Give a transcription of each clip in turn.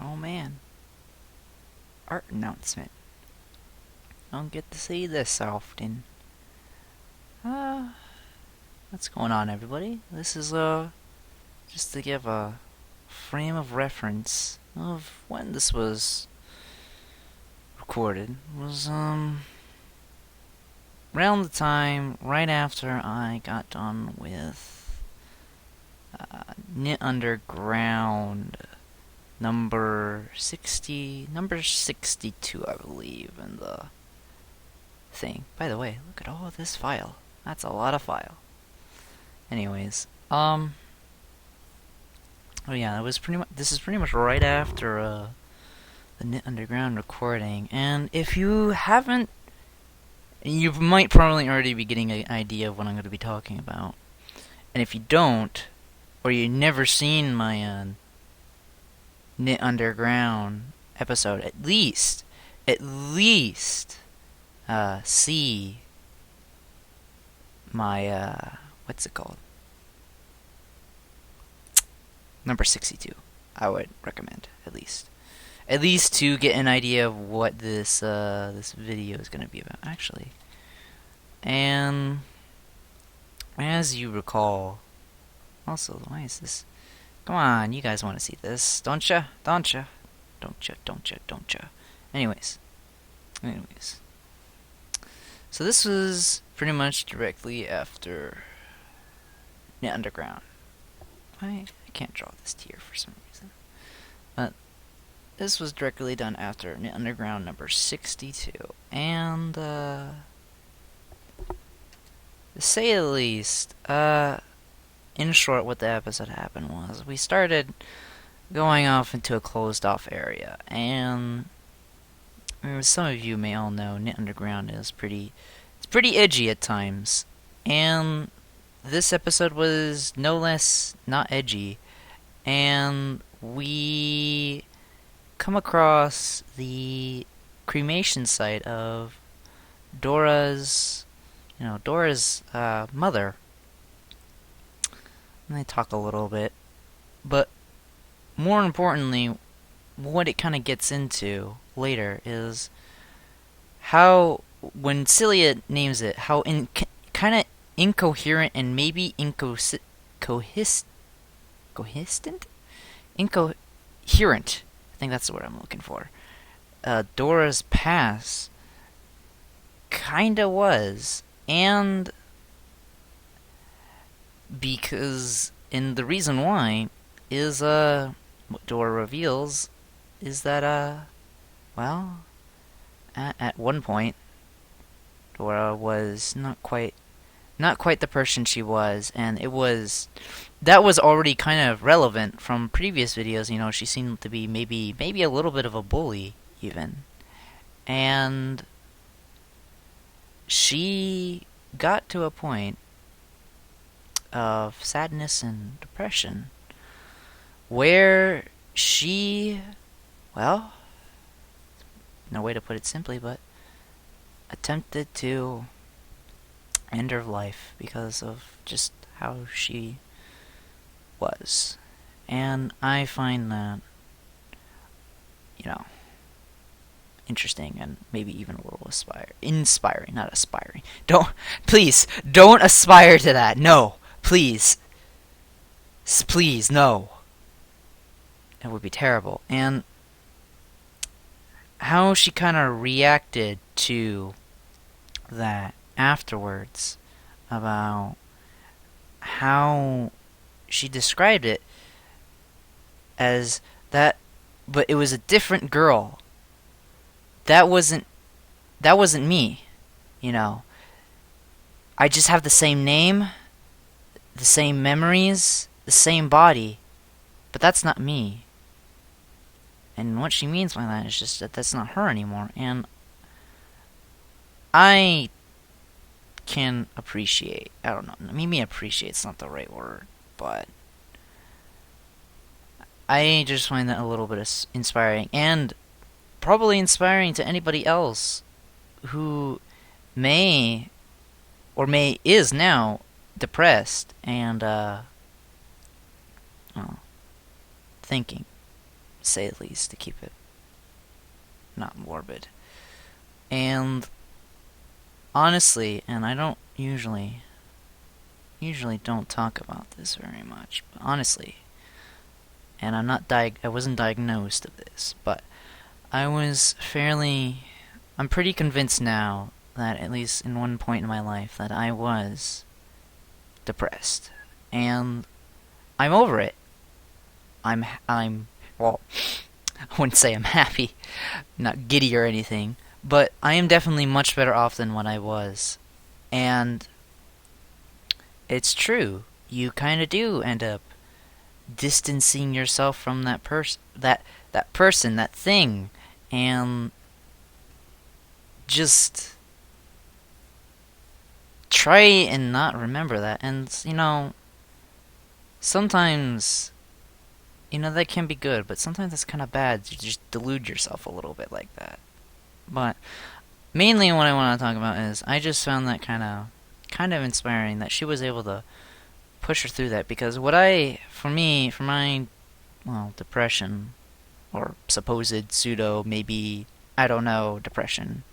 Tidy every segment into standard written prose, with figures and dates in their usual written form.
Oh man. Art announcement. Don't get to see this often. Uh, what's going on, everybody? This is, just to give a frame of reference of when this was recorded. It was, around the time right after I got done with, Knit Underground number 62, I believe, in the thing. By the way, look at all this file. That's a lot of file. Anyways, oh yeah, this is pretty much right after, the Knit Underground recording, and if you haven't, you might probably already be getting an idea of what I'm going to be talking about. And if you don't, or you've never seen my, Knit Underground episode, at least, see my, what's it called? Number 62. I would recommend, at least. At least to get an idea of what this video is going to be about, actually. And as you recall, also, why is this? Come on, you guys want to see this, don't ya? Don't ya? Don't ya? Anyways. So this was pretty much directly after Knit Underground. I can't draw this tier for some reason. But this was directly done after Knit Underground number 62. And, to say the least, in short, what the episode happened was we started going off into a closed-off area, and as some of you may all know, Knit Underground is pretty edgy at times, and this episode was no less not edgy, and we come across the cremation site of Dora's mother. And they talk a little bit, but more importantly, what it kind of gets into later is how, when Celia names it, how kind of incoherent and maybe incoherent. I think that's the word I'm looking for. Dora's past kinda was, and because, and the reason why is, what Dora reveals is that, well, at one point, Dora was not quite the person she was, and that was already kind of relevant from previous videos. You know, she seemed to be maybe a little bit of a bully, even. And she got to a point of sadness and depression where she, well, no way to put it simply, but attempted to end her life because of just how she was. And I find that, interesting and maybe even a little inspiring, not aspiring. Please, don't aspire to that. No, please. Please, no. It would be terrible. And how she kind of reacted to that afterwards, about how she described it as that, but it was a different girl. That wasn't me, I just have the same name, the same memories, the same body, but that's not me. And what she means by that is just that that's not her anymore. And I can appreciate, I don't know, maybe appreciate's not the right word, but I just find that a little bit inspiring, and probably inspiring to anybody else who is now depressed and thinking to say the least, to keep it not morbid. And honestly, and I don't usually don't talk about this very much, but honestly, and I wasn't diagnosed of this, but I'm pretty convinced now that at least in one point in my life that I was depressed. And I'm over it. Well, I wouldn't say I'm happy, not giddy or anything, but I am definitely much better off than what I was. And it's true. You kind of do end up distancing yourself from that person, that thing, and just try and not remember that. And sometimes that can be good, but sometimes it's kind of bad to just delude yourself a little bit like that. But mainly what I want to talk about is I just found that kind of inspiring that she was able to push her through that, because for my depression, or supposed pseudo, maybe, I don't know, depression.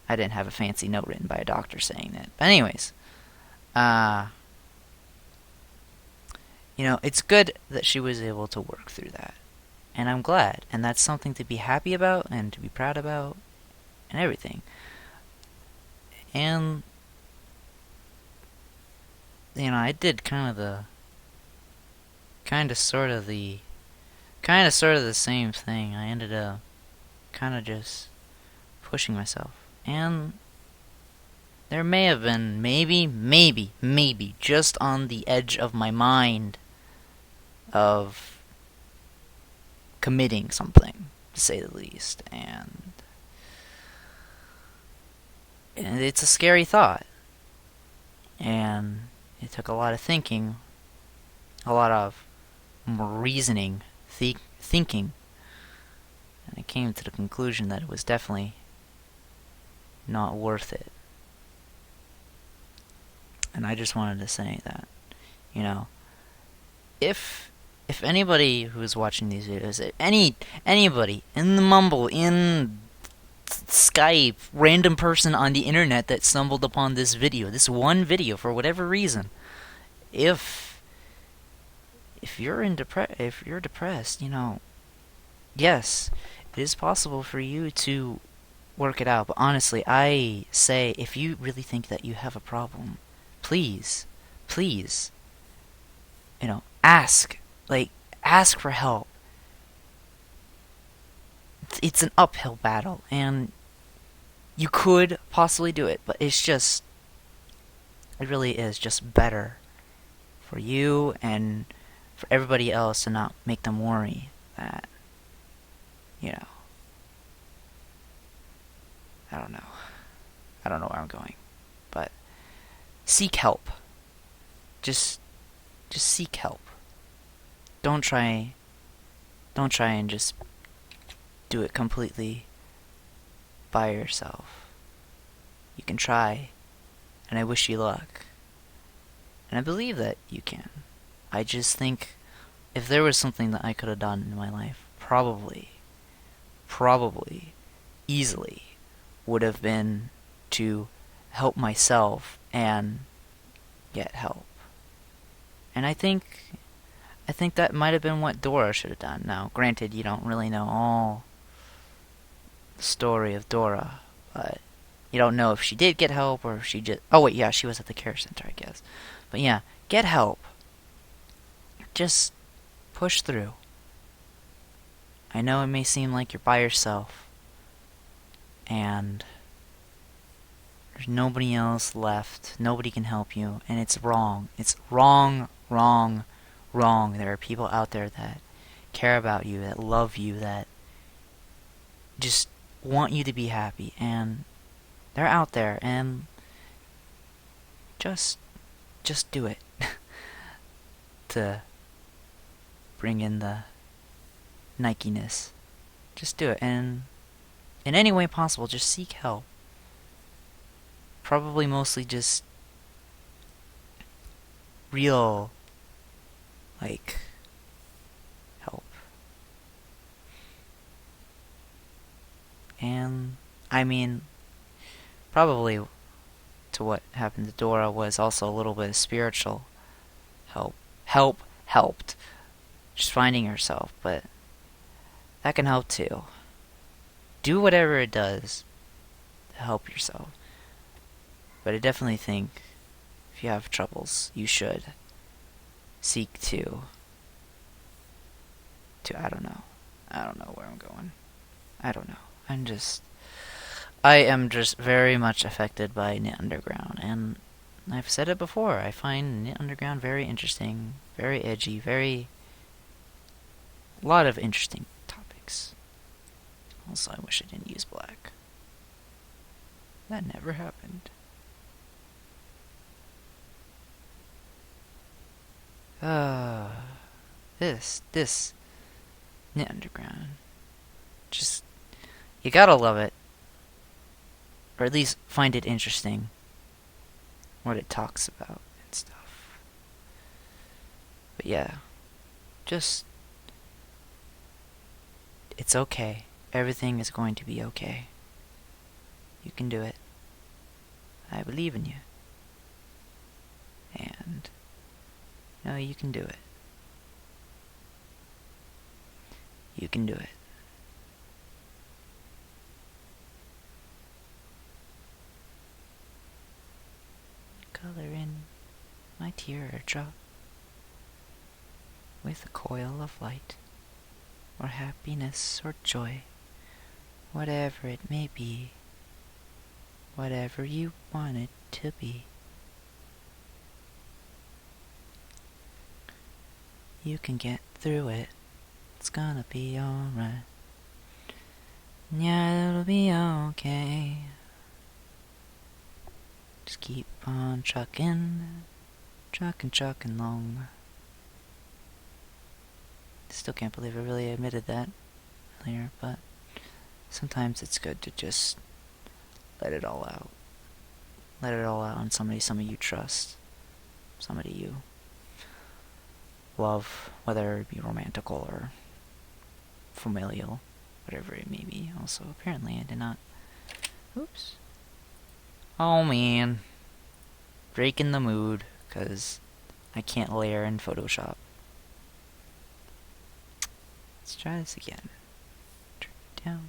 I didn't have a fancy note written by a doctor saying that. But anyways, it's good that she was able to work through that. And I'm glad. And that's something to be happy about and to be proud about and everything. And, I did kind of sort of the same thing. I ended up kind of just pushing myself. And there may have been, maybe, just on the edge of my mind of committing something, to say the least. And it's a scary thought. And it took a lot of thinking, a lot of reasoning, thinking. And I came to the conclusion that it was definitely not worth it. And I just wanted to say that, if anybody who's watching these videos, anybody in the mumble, in Skype, random person on the internet that stumbled upon this video, this one video, for whatever reason, if you're depressed, yes, it is possible for you to work it out. But honestly, I say, if you really think that you have a problem, please, ask for help. It's an uphill battle, and you could possibly do it, but it really is just better for you and for everybody else to not make them worry that, I don't know. I don't know where I'm going, but seek help. Just seek help. Don't try and just do it completely by yourself. You can try, and I wish you luck. And I believe that you can. I just think if there was something that I could have done in my life, probably, easily, would have been to help myself and get help. And I think that might have been what Dora should have done. Now, granted, you don't really know all the story of Dora, but you don't know if she did get help or if she just... Oh, wait, yeah, she was at the care center, I guess. But yeah, get help. Just push through. I know it may seem like you're by yourself, and there's nobody else left. Nobody can help you, and it's wrong. It's wrong. There are people out there that care about you, that love you, that just want you to be happy, and they're out there, and just do it. To bring in the Nike-ness. Just do it, and in any way possible, just seek help. Probably mostly just real, help. And, I mean, probably to what happened to Dora was also a little bit of spiritual help. Helped. Just finding yourself, but that can help too. Do whatever it does to help yourself. But I definitely think if you have troubles, you should seek to I don't know. I don't know where I'm going. I don't know. I am just very much affected by Knit Underground, and I've said it before. I find Knit Underground very interesting, very edgy, a lot of interesting topics. Also, I wish I didn't use black. That never happened. This Knit Underground. Just, you gotta love it. Or at least find it interesting. What it talks about and stuff. But yeah, just, it's okay. Everything is going to be okay. You can do it. I believe in you. And, no, you can do it. You can do it. Color in my teardrop with a coil of light, or happiness or joy, whatever it may be, whatever you want it to be. You can get through it. It's gonna be alright. Yeah, it'll be okay. Just keep on trucking along. Still can't believe I really admitted that earlier, but sometimes it's good to just let it all out. Let it all out on somebody you trust. Somebody you love, whether it be romantical or familial, whatever it may be. Also, apparently I did not... Oops. Oh man. Breaking the mood, because I can't layer in Photoshop. Let's try this again. Turn it down.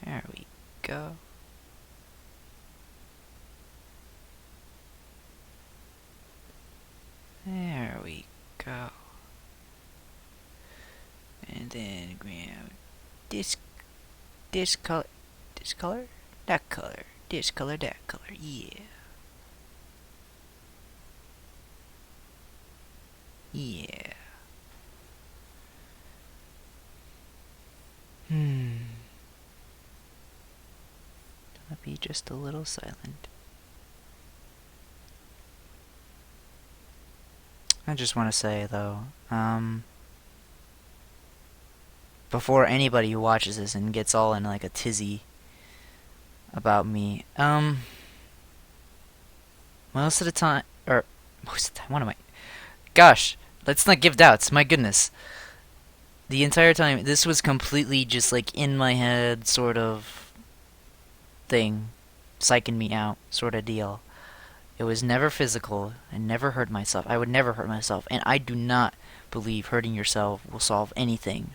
There we go. There we go. And then grab this color, that color, this color, that color, yeah. Yeah. Gonna be just a little silent. I just want to say, though, before anybody who watches this and gets all in like a tizzy about me, most of the time, what am I? Gosh, let's not give doubts, my goodness. The entire time, this was completely just like in my head sort of thing, psyching me out sort of deal. It was never physical. I never hurt myself. I would never hurt myself. And I do not believe hurting yourself will solve anything.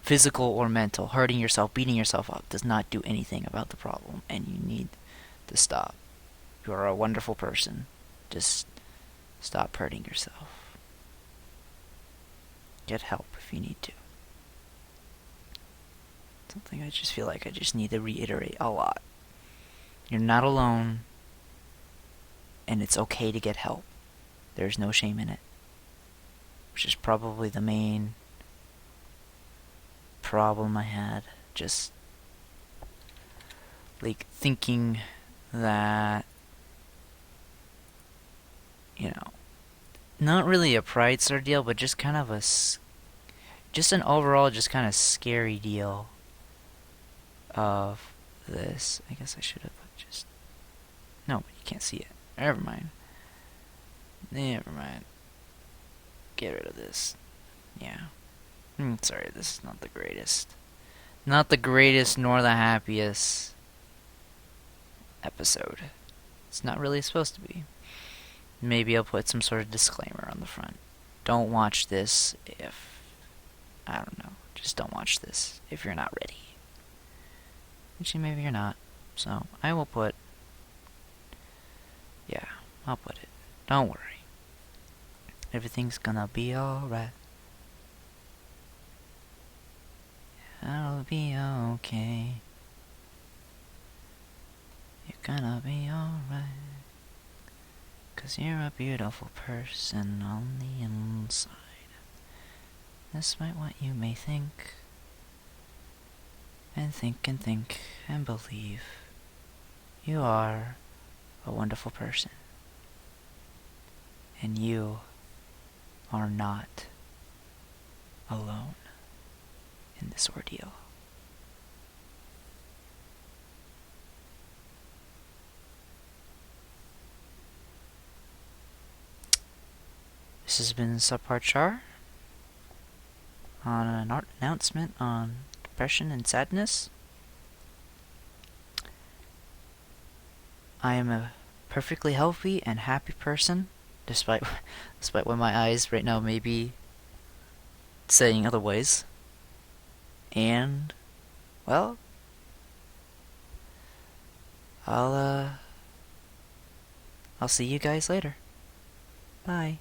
Physical or mental. Hurting yourself, beating yourself up does not do anything about the problem. And you need to stop. You are a wonderful person. Just stop hurting yourself. Get help if you need to. Something I just feel like I just need to reiterate a lot. You're not alone. And it's okay to get help. There's no shame in it. Which is probably the main problem I had. Just like thinking that, you know, not really a pride sort of deal, but just kind of just an overall just kind of scary deal of this. I guess I should have no, but you can't see it. Never mind. get rid of this. Yeah. Sorry, this is not the greatest. Not the greatest nor the happiest episode. It's not really supposed to be. Maybe I'll put some sort of disclaimer on the front. Don't watch this if... I don't know. Just don't watch this if you're not ready. Actually, maybe you're not. So, I will put... Yeah, I'll put it. Don't worry. Everything's gonna be alright. I'll be okay. You're gonna be alright. 'Cause you're a beautiful person on the inside. Despite what you may think. And think and think and believe. You are a wonderful person. And you are not alone in this ordeal. This has been Sadpression on an announcement on depression and sadness. I am a perfectly healthy and happy person, despite what my eyes right now may be saying otherwise. And, well, I'll see you guys later. Bye.